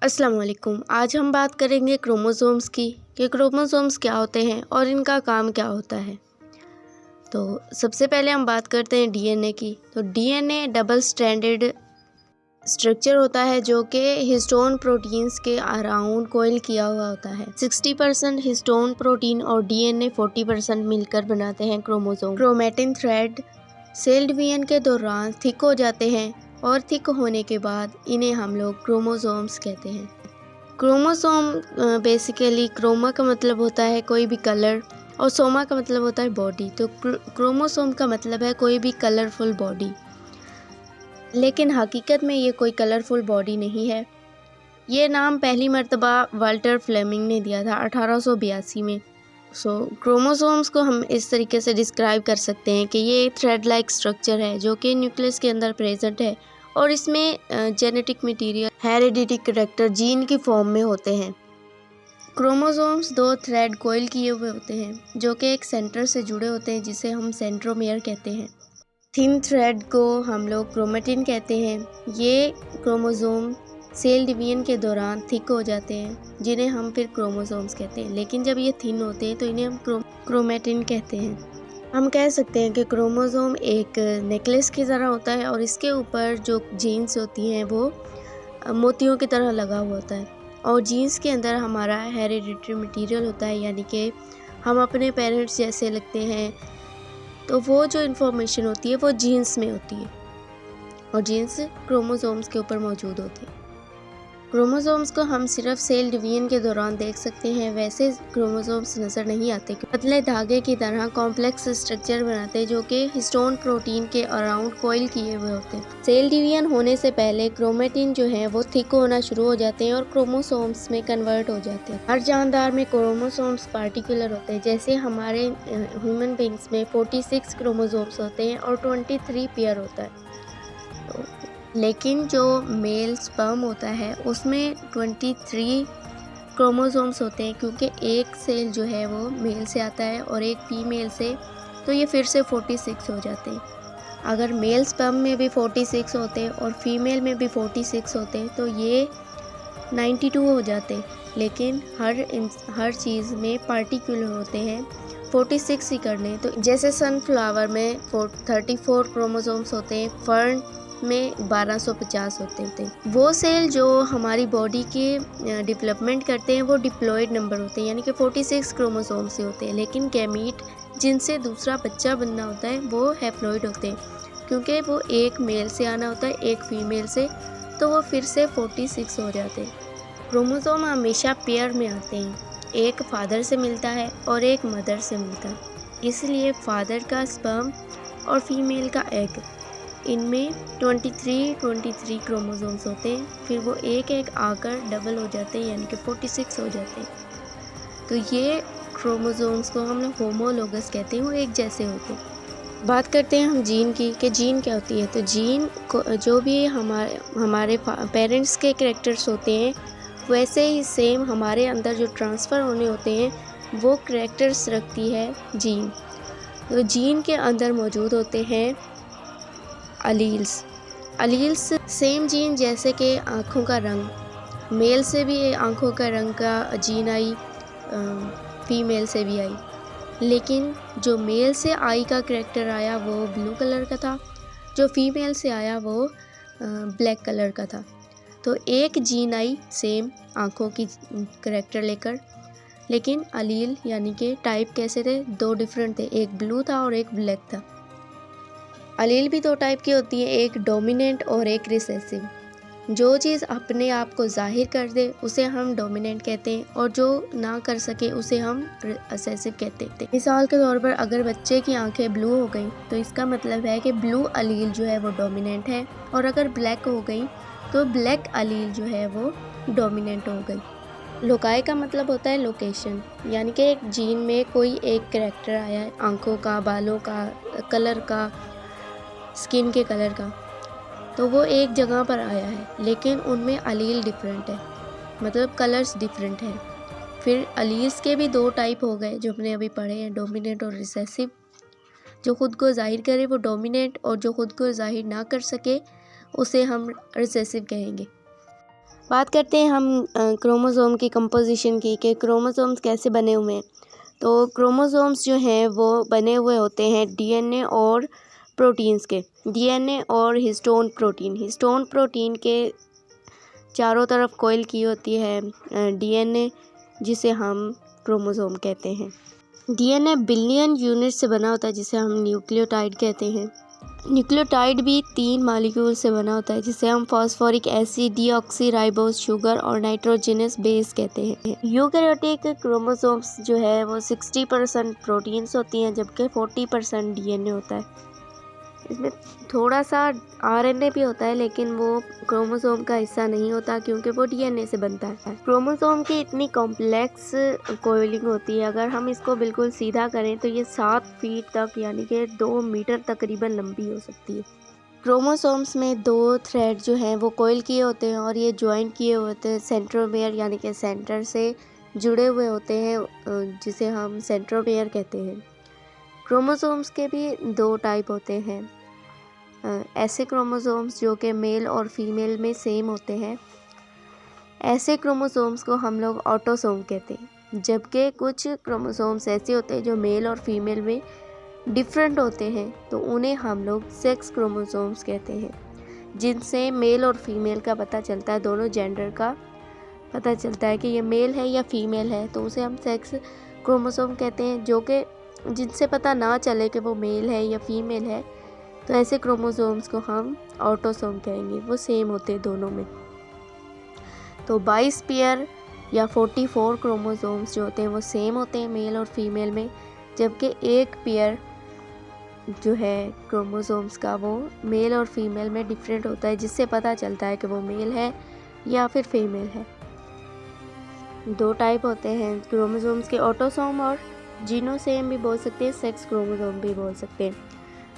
अस्सलाम वालेकुम। आज हम बात करेंगे क्रोमोसोम्स की कि क्रोमोसोम्स क्या होते हैं और इनका काम क्या होता है। तो सबसे पहले हम बात करते हैं डीएनए की। तो डीएनए डबल स्ट्रैंडेड स्ट्रक्चर होता है जो कि हिस्टोन प्रोटीन्स के अराउंड कोइल किया हुआ होता है। 60% हिस्टोन प्रोटीन और डीएनए 40% मिलकर बनाते हैं chromosome. Chromatin thread cell division के दौरान थिक हो जाते हैं और थिक होने के बाद इन्हें हम लोग क्रोमोसोम्स कहते हैं। क्रोमोसोम बेसिकली क्रोमा का मतलब होता है कोई भी कलर और सोमा का मतलब होता है बॉडी। तो क्रोमोसोम का मतलब है कोई भी कलरफुल बॉडी, लेकिन हकीकत में ये कोई कलरफुल बॉडी नहीं है। ये नाम पहली मर्तबा वाल्टर फ्लेमिंग ने दिया था 1882 में। क्रोमोसोम्स को हम इस तरीके से डिस्क्राइब कर सकते हैं कि ये थ्रेड लाइक स्ट्रक्चर है जो कि न्यूक्लियस के अंदर प्रेजेंट है और इसमें genetic material heredity character gene की फॉर्म में होते हैं। क्रोमोसोम्स दो थ्रेड कोइल किए हुए होते हैं जो कि एक सेंटर से जुड़े होते हैं जिसे हम सेंट्रोमियर कहते हैं। थिन थ्रेड को हम लोग क्रोमैटिन कहते हैं। ये क्रोमोसोम सेल डिवीजन के दौरान थिक हो जाते हैं जिन्हें हम फिर क्रोमोसोम्स कहते हैं, लेकिन जब ये थिन होते हैं तो इन्हें हम क्रोमैटिन कहते हैं। हम कह सकते हैं कि क्रोमोसोम एक नेकलेस की तरह होता है और इसके ऊपर जो जीन्स होती हैं वो मोतियों की तरह लगा हुआ होता है और जीन्स के अंदर हमारा हेरिडिटरी मटेरियल होता है, यानी कि हम अपने पेरेंट्स जैसे लगते हैं। तो वो जो इन्फॉर्मेशन होती है वो जीन्स में होती है और जीन्स क्रोमोसोम्स के ऊपर मौजूद होती है। क्रोमोसोम्स को हम सिर्फ सेल डिवीजन के दौरान देख सकते हैं, वैसे क्रोमोसोम्स नज़र नहीं आते। पतले धागे की तरह कॉम्प्लेक्स स्ट्रक्चर बनाते हैं जो कि हिस्टोन प्रोटीन के अराउंड कोइल किए हुए होते हैं। सेल डिवीजन होने से पहले क्रोमैटिन जो है वो थिक होना शुरू हो जाते हैं और क्रोमोसोम्स में कन्वर्ट हो जाते हैं। हर जानदार में क्रोमोसोम्स पार्टिकुलर होते हैं, जैसे हमारे ह्यूमन बींग्स में 46 क्रोमोसोम्स होते हैं और 23 पेयर होता है। लेकिन जो मेल स्पर्म होता है उसमें 23 क्रोमोसोम्स होते हैं, क्योंकि एक सेल जो है वो मेल से आता है और एक फीमेल से, तो ये फिर से 46 हो जाते हैं। अगर मेल स्पर्म में भी 46 होते हैं और फीमेल में भी 46 होते हैं तो ये 92 हो जाते हैं। लेकिन हर चीज़ में पार्टिकुलर होते हैं, 46 ही करने। तो जैसे सनफ्लावर में 34 क्रोमोसोम्स होते हैं, फर्न में 1250 होते थे। वो सेल जो हमारी बॉडी के डेवलपमेंट करते हैं वो डिप्लॉयड नंबर होते हैं, यानी कि 46 क्रोमोसोम से होते हैं। लेकिन गैमीट जिनसे दूसरा बच्चा बनना होता है वो हैप्लॉइड होते हैं, क्योंकि वो एक मेल से आना होता है एक फीमेल से, तो वो फिर से 46 हो जाते हैं। क्रोमोसोम हमेशा पेयर में आते हैं, एक फादर से मिलता है और एक मदर से मिलता है। इसलिए फादर का स्पर्म और फीमेल का एग, इनमें 23 क्रोमोसोम्स होते हैं, फिर वो एक एक आकर डबल हो जाते हैं, यानी कि 46 हो जाते हैं। तो ये क्रोमोसोम्स को हम लोग होमोलोगस कहते हैं, वो एक जैसे होते हैं। बात करते हैं हम जीन की कि जीन क्या होती है। तो जीन को जो भी हमारे पेरेंट्स के कैरेक्टर्स होते हैं, वैसे ही सेम हमारे अंदर जो ट्रांसफ़र होने होते हैं वो कैरेक्टर्स रखती है जीन। तो जीन के अंदर मौजूद होते हैं अलील्स सेम जीन, जैसे कि आँखों का रंग, मेल से भी आँखों का रंग का जीन आई, फीमेल से भी आई। लेकिन जो मेल से आई का करैक्टर आया वो ब्लू कलर का था, जो फीमेल से आया वो ब्लैक कलर का था। तो एक जीन आई सेम आँखों की करैक्टर लेकर, लेकिन अलील यानी कि टाइप कैसे थे, दो डिफरेंट थे, एक ब्लू था और एक ब्लैक था। अलील भी दो टाइप की होती है, एक डोमिनेंट और एक रिसेसिव। जो चीज़ अपने आप को जाहिर कर दे उसे हम डोमिनेंट कहते हैं और जो ना कर सके उसे हम रिसेसिव कहते हैं। मिसाल के तौर पर अगर बच्चे की आंखें ब्लू हो गई तो इसका मतलब है कि ब्लू अलील जो है वो डोमिनेंट है, और अगर ब्लैक हो गई तो ब्लैक अलील जो है वो डोमिनेंट हो गई। लोकाई का मतलब होता है लोकेशन, यानी कि एक जीन में कोई एक करैक्टर आया है, आंखों का, बालों का, कलर का, स्किन के कलर का, तो वो एक जगह पर आया है, लेकिन उनमें अलील डिफरेंट है, मतलब कलर्स डिफरेंट हैं। फिर अलील्स के भी दो टाइप हो गए जो हमने अभी पढ़े हैं, डोमिनेंट और रिसेसिव। जो खुद को जाहिर करे वो डोमिनेंट और जो खुद को जाहिर ना कर सके उसे हम रिसेसिव कहेंगे। बात करते हैं हम क्रोमोसोम की कंपोजिशन की, कि क्रोमोसोम्स कैसे बने हुए हैं। तो क्रोमोसोम्स जो हैं वो बने हुए होते हैं डीएनए और प्रोटीन्स के, डीएनए और हिस्टोन प्रोटीन। हिस्टोन प्रोटीन के चारों तरफ कोइल की होती है डीएनए, जिसे हम क्रोमोसोम कहते हैं। डीएनए बिलियन यूनिट से बना होता है, जिसे हम न्यूक्लियोटाइड कहते हैं। न्यूक्लियोटाइड भी 3 मॉलिक्यूल से बना होता है, जिसे हम फॉस्फोरिक एसिड, डीऑक्सीराइबोस शुगर और नाइट्रोजनस बेस कहते हैं। यूकैरियोटिक क्रोमोसोम्स जो है वो 60% प्रोटीन्स होती हैं, जबकि 40% डीएनए होता है। इसमें थोड़ा सा आरएनए भी होता है, लेकिन वो क्रोमोसोम का हिस्सा नहीं होता क्योंकि वो डीएनए से बनता है। क्रोमोसोम की इतनी कॉम्प्लेक्स कोइलिंग होती है, अगर हम इसको बिल्कुल सीधा करें तो ये 7 फीट तक यानी कि 2 मीटर तकरीबन लंबी हो सकती है। क्रोमोसोम्स में 2 थ्रेड जो हैं वो कोइल किए होते हैं और ये ज्वाइंट किए होते हैं सेंट्रोमेयर यानी कि सेंटर से जुड़े हुए होते हैं, जिसे हम सेंट्रोमेयर कहते हैं। क्रोमोसोम्स के भी 2 टाइप होते हैं। ऐसे क्रोमोसोम्स जो कि मेल और फीमेल में सेम होते हैं, ऐसे क्रोमोसोम्स को हम लोग ऑटोसोम कहते हैं। जबकि कुछ क्रोमोसोम्स ऐसे होते हैं जो मेल और फीमेल में डिफरेंट होते हैं, तो उन्हें हम लोग सेक्स क्रोमोसोम्स कहते हैं, जिनसे मेल और फीमेल का पता चलता है, दोनों जेंडर का पता चलता है कि ये मेल है या फीमेल है, तो उसे हम सेक्स क्रोमोसोम कहते हैं। जो कि जिनसे पता ना चले कि वो मेल है या फीमेल है, तो ऐसे क्रोमोसोम्स को हम ऑटोसोम कहेंगे, वो सेम होते हैं दोनों में। तो 22 पेयर या 44 क्रोमोसोम्स जो होते हैं वो सेम होते हैं मेल और फीमेल में, जबकि 1 पेयर जो है क्रोमोसोम्स का वो मेल और फीमेल में डिफरेंट होता है, जिससे पता चलता है कि वो मेल है या फिर फीमेल है। 2 टाइप होते हैं क्रोमोसोम्स के, ऑटोसोम और जीनोसेम भी बोल सकते हैं, सेक्स क्रोमोसोम भी बोल सकते हैं।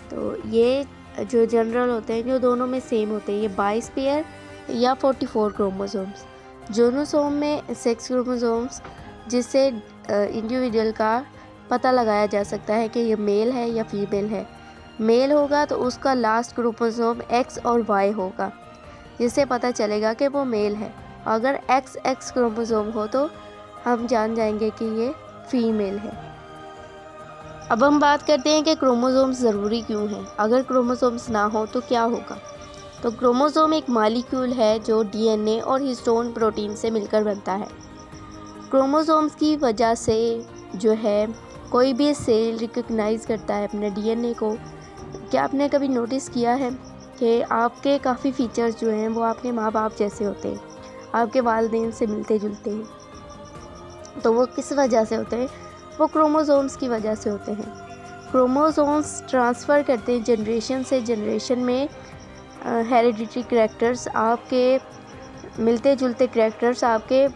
तो ये जो जनरल होते हैं जो दोनों में सेम होते हैं, ये 22 पेयर या 44 क्रोमोसोम्स। जीनोसोम में सेक्स क्रोमोसोम्स, जिससे इंडिविजुअल का पता लगाया जा सकता है कि ये मेल है या फीमेल है। मेल होगा तो उसका लास्ट क्रोमोसोम X और Y होगा, जिससे पता चलेगा कि वो मेल है। अगर XX क्रोमोसोम हो तो हम जान जाएंगे कि ये फीमेल है। अब हम बात करते हैं कि क्रोमोसोम्स ज़रूरी क्यों हैं। अगर क्रोमोसोम्स ना हो तो क्या होगा। तो क्रोमोसोम एक मॉलिक्यूल है जो डीएनए और हिस्टोन प्रोटीन से मिलकर बनता है। क्रोमोसोम्स की वजह से जो है कोई भी सेल रिकग्नाइज़ करता है अपने डीएनए को। क्या आपने कभी नोटिस किया है कि आपके काफ़ी फीचर्स जो हैं वो आपके माँ बाप जैसे होते हैं, आपके वालिदैन से मिलते जुलते हैं, तो वो किस वजह से होते हैं? वो क्रोमोसोम्स की वजह से होते हैं। क्रोमोसोम्स ट्रांसफ़र करते हैं जनरेशन से जनरेशन में हेरिडिटरी करैक्टर्स, आपके मिलते जुलते करैक्टर्स आपके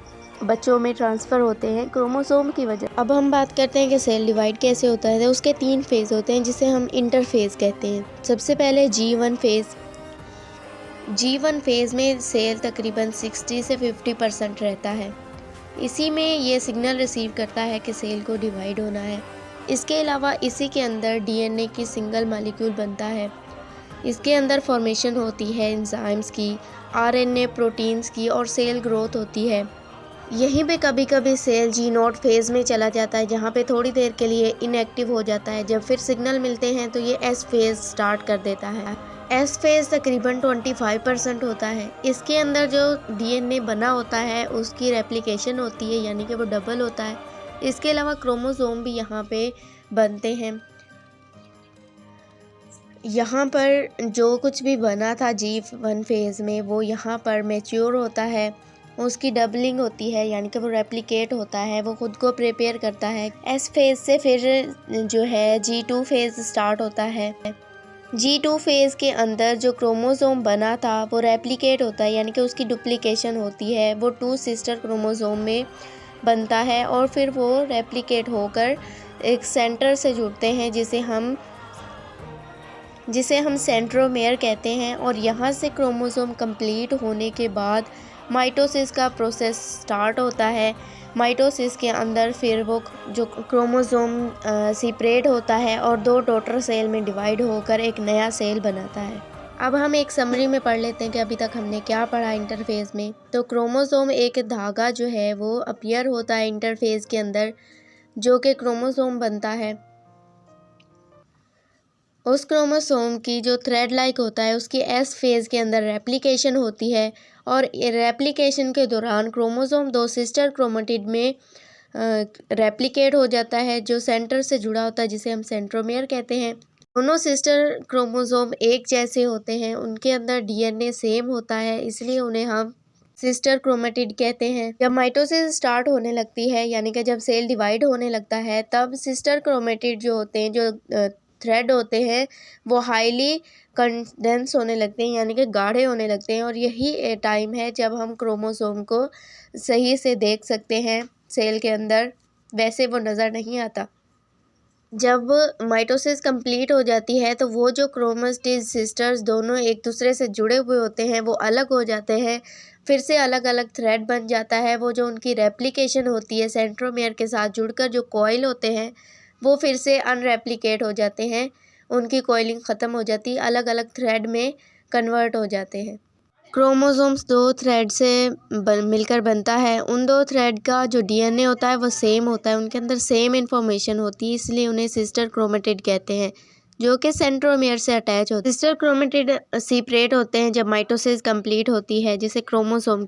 बच्चों में ट्रांसफ़र होते हैं क्रोमोसोम की वजह। अब हम बात करते हैं कि सेल डिवाइड कैसे होता है। तो उसके 3 फेज़ होते हैं, जिसे हम इंटरफेज़ कहते हैं। सबसे पहले G1 फेज़। G1 फेज़ में सेल तकरीबन 60 से 50% रहता है। इसी में ये सिग्नल रिसीव करता है कि सेल को डिवाइड होना है। इसके अलावा इसी के अंदर डीएनए की सिंगल मॉलिक्यूल बनता है। इसके अंदर फॉर्मेशन होती है एंजाइम्स की, आरएनए प्रोटीन्स की, और सेल ग्रोथ होती है। यहीं पे कभी कभी सेल G0 फेज़ में चला जाता है, जहाँ पे थोड़ी देर के लिए इनएक्टिव हो जाता है। जब फिर सिग्नल मिलते हैं तो ये S फेज़ स्टार्ट कर देता है। S फेज़ तकरीबन 25% होता है। इसके अंदर जो डीएनए बना होता है उसकी रेप्लिकेशन होती है, यानी कि वो डबल होता है। इसके अलावा क्रोमोसोम भी यहाँ पे बनते हैं। यहाँ पर जो कुछ भी बना था G1 फेज़ में वो यहाँ पर मैच्योर होता है, उसकी डबलिंग होती है, यानी कि वो रेप्लिकेट होता है, वो खुद को प्रिपेयर करता है। S फेज़ से फिर जो है G2 फेज़ स्टार्ट होता है। G2 फेज़ के अंदर जो क्रोमोसोम बना था वो रेप्लिकेट होता है, यानी कि उसकी डुप्लीकेशन होती है, वो 2 सिस्टर क्रोमोसोम में बनता है और फिर वो रेप्लिकेट होकर एक सेंटर से जुड़ते हैं, जिसे हम सेंट्रोमेयर कहते हैं। और यहाँ से क्रोमोसोम कंप्लीट होने के बाद माइटोसिस का प्रोसेस स्टार्ट होता है। माइटोसिस के अंदर फिर वो जो क्रोमोसोम सेपरेट होता है और 2 डॉटर सेल में डिवाइड होकर एक नया सेल बनाता है। अब हम एक समरी में पढ़ लेते हैं कि अभी तक हमने क्या पढ़ा इंटरफेस में। तो क्रोमोसोम एक धागा जो है वो अपीयर होता है इंटरफेस के अंदर, जो कि क्रोमोसोम बनता है। उस क्रोमोसोम की जो थ्रेड लाइक होता है उसकी एस फेज़ के अंदर रेप्लिकेशन होती है, और रेप्लिकेशन के दौरान क्रोमोसोम 2 सिस्टर क्रोमेटिड में रेप्लिकेट हो जाता है, जो सेंटर से जुड़ा होता है, जिसे हम सेंट्रोमियर कहते हैं। दोनों सिस्टर क्रोमोसोम एक जैसे होते हैं, उनके अंदर डीएनए सेम होता है, इसलिए उन्हें हम सिस्टर क्रोमेटिड कहते हैं। जब माइटोसिस स्टार्ट होने लगती है, यानी कि जब सेल डिवाइड होने लगता है, तब सिस्टर क्रोमेटिड जो होते हैं, जो थ्रेड होते हैं, वो हाईली कंडेंस होने लगते हैं, यानी कि गाढ़े होने लगते हैं, और यही टाइम है जब हम क्रोमोसोम को सही से देख सकते हैं सेल के अंदर, वैसे वो नज़र नहीं आता। जब माइटोसिस कंप्लीट हो जाती है तो वो जो क्रोमेटिड सिस्टर्स दोनों एक दूसरे से जुड़े हुए होते हैं वो अलग हो जाते हैं, फिर से अलग अलग थ्रेड बन जाता है। वो जो उनकी रेप्लिकेशन होती है सेंट्रोमियर के साथ जुड़कर जो कॉइल होते हैं वो फिर से अनरेप्लिकेट हो जाते हैं, उनकी कॉइलिंग ख़त्म हो जाती है, अलग अलग थ्रेड में कन्वर्ट हो जाते हैं। क्रोमोसोम्स 2 थ्रेड से मिलकर बनता है। उन 2 थ्रेड का जो डीएनए होता है वो सेम होता है, उनके अंदर सेम इन्फॉर्मेशन होती है, इसलिए उन्हें सिस्टर क्रोमेटिड कहते हैं, जो कि सेंट्रोमियर से अटैच होते हैं। सिस्टर क्रोमेटिड सेपरेट होते हैं जब माइटोसिस कंप्लीट होती है, जिसे क्रोमोसोम